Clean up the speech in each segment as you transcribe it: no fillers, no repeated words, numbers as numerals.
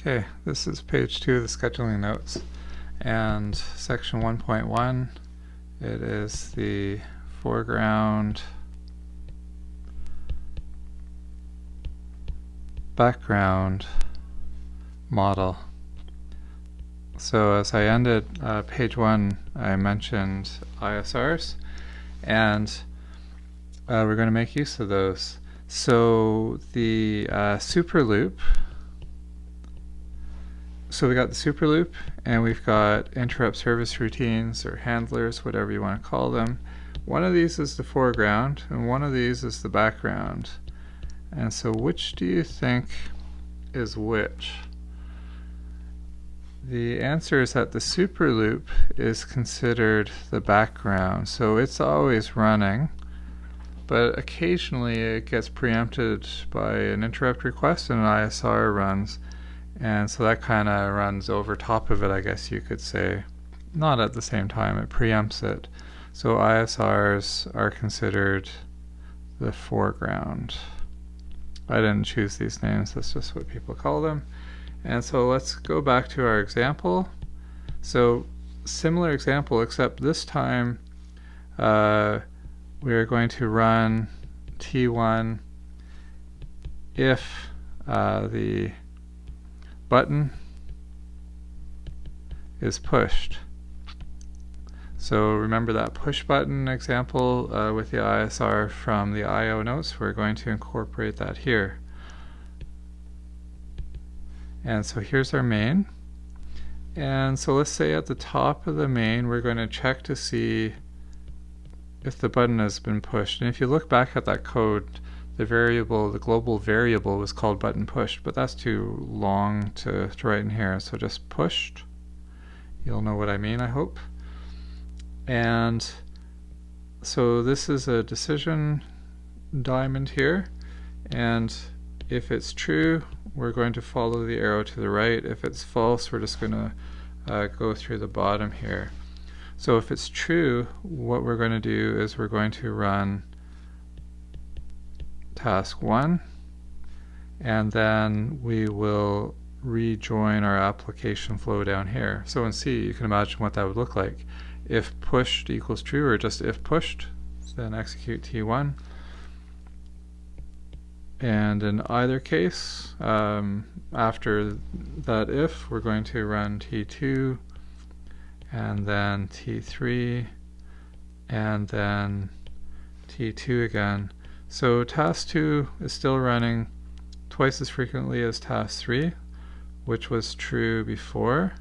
Okay, this is page 2 of the scheduling notes, and section 1.1, it is the foreground background model. So as I ended page 1, I mentioned ISRs, and we're going to make use of those. So the super loop, so we got the super loop, and we've got interrupt service routines or handlers, whatever you want to call them. One of these is the foreground, and one of these is the background. And so which do you think is which? The answer is that the super loop is considered the background, so it's always running, but occasionally it gets preempted by an interrupt request and an ISR runs, and so that kind of runs over top of it, I guess you could say. Not at the same time, it preempts it. So ISRs are considered the foreground. I didn't choose these names, that's just what people call them. And so let's go back to our example. So similar example, except this time we're going to run T1 if the button is pushed. So remember that push button example with the ISR from the IO notes. We're going to incorporate that here. And so here's our main. And so let's say at the top of the main, we're going to check to see if the button has been pushed. And if you look back at that code, the global variable was called button pushed, but that's too long to write in here. So just pushed. You'll know what I mean, I hope. And so this is a decision diamond here. And if it's true, we're going to follow the arrow to the right. If it's false, we're just going to go through the bottom here. So if it's true, what we're going to do is we're going to run task 1, and then we will rejoin our application flow down here. So in C, you can imagine what that would look like. If pushed equals true, or just if pushed, then execute T1. And in either case, after that if, we're going to run T2, and then T3, and then T2 again. So task 2 is still running twice as frequently as task 3, which was true before,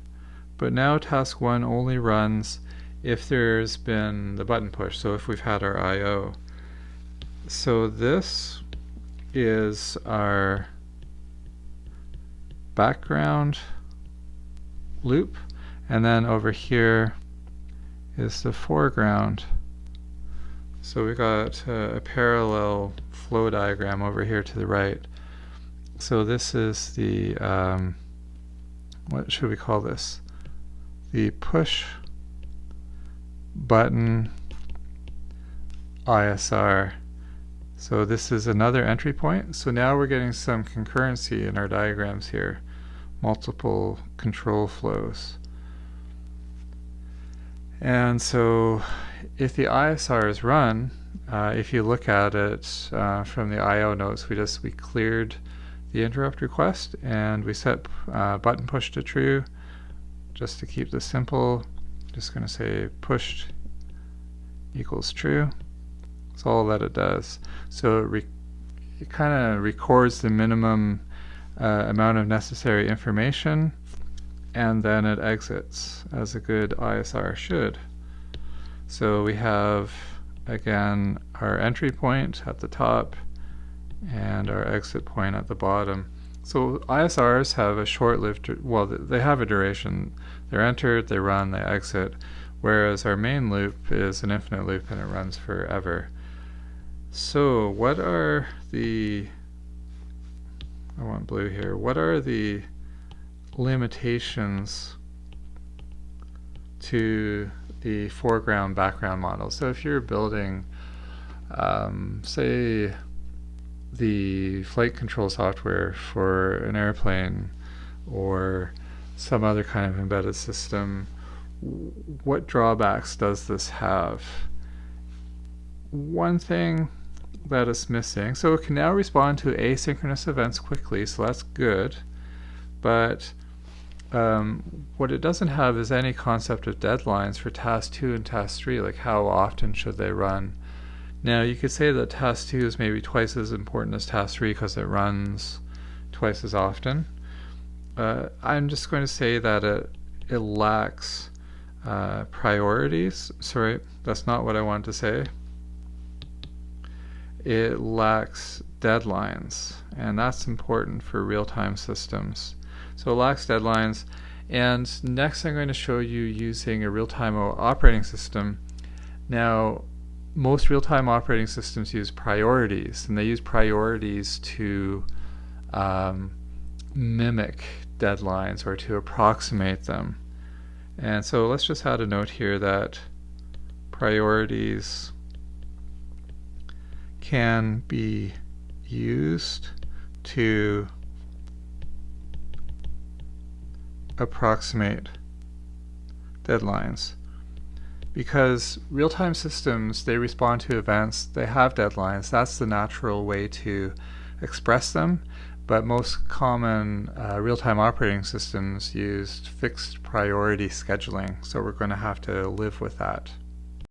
but now task 1 only runs if there's been the button push, so if we've had our IO. So this is our background loop, and then over here is the foreground. So we got a parallel flow diagram over here to the right. So this is the what should we call this? The push button ISR. So this is another entry point. So now we're getting some concurrency in our diagrams here, multiple control flows. And so if the ISR is run, if you look at it from the IO notes, we cleared the interrupt request and we set button push to true. Just to keep this simple, just going to say pushed equals true. That's all that it does. So it kind of records the minimum amount of necessary information, and then it exits as a good ISR should. So we have, again, our entry point at the top and our exit point at the bottom. So ISRs have a short-lived, well, they have a duration. They're entered, they run, they exit, whereas our main loop is an infinite loop and it runs forever. So what are the, I want blue here, what are the limitations to the foreground background model? So if you're building, say, the flight control software for an airplane, or some other kind of embedded system, what drawbacks does this have? One thing that is missing, so it can now respond to asynchronous events quickly, so that's good, but what it doesn't have is any concept of deadlines for task 2 and task 3, like how often should they run. Now you could say that task 2 is maybe twice as important as task 3 because it runs twice as often. I'm just going to say that it lacks priorities. Sorry, that's not what I wanted to say. It lacks deadlines, and that's important for real-time systems. So it lacks deadlines, and next I'm going to show you using a real-time operating system. Now, most real-time operating systems use priorities, and they use priorities to mimic deadlines or to approximate them. And so let's just add a note here that priorities can be used to approximate deadlines. Because real-time systems, they respond to events, they have deadlines. That's the natural way to express them. But most common real-time operating systems use fixed priority scheduling, so we're going to have to live with that.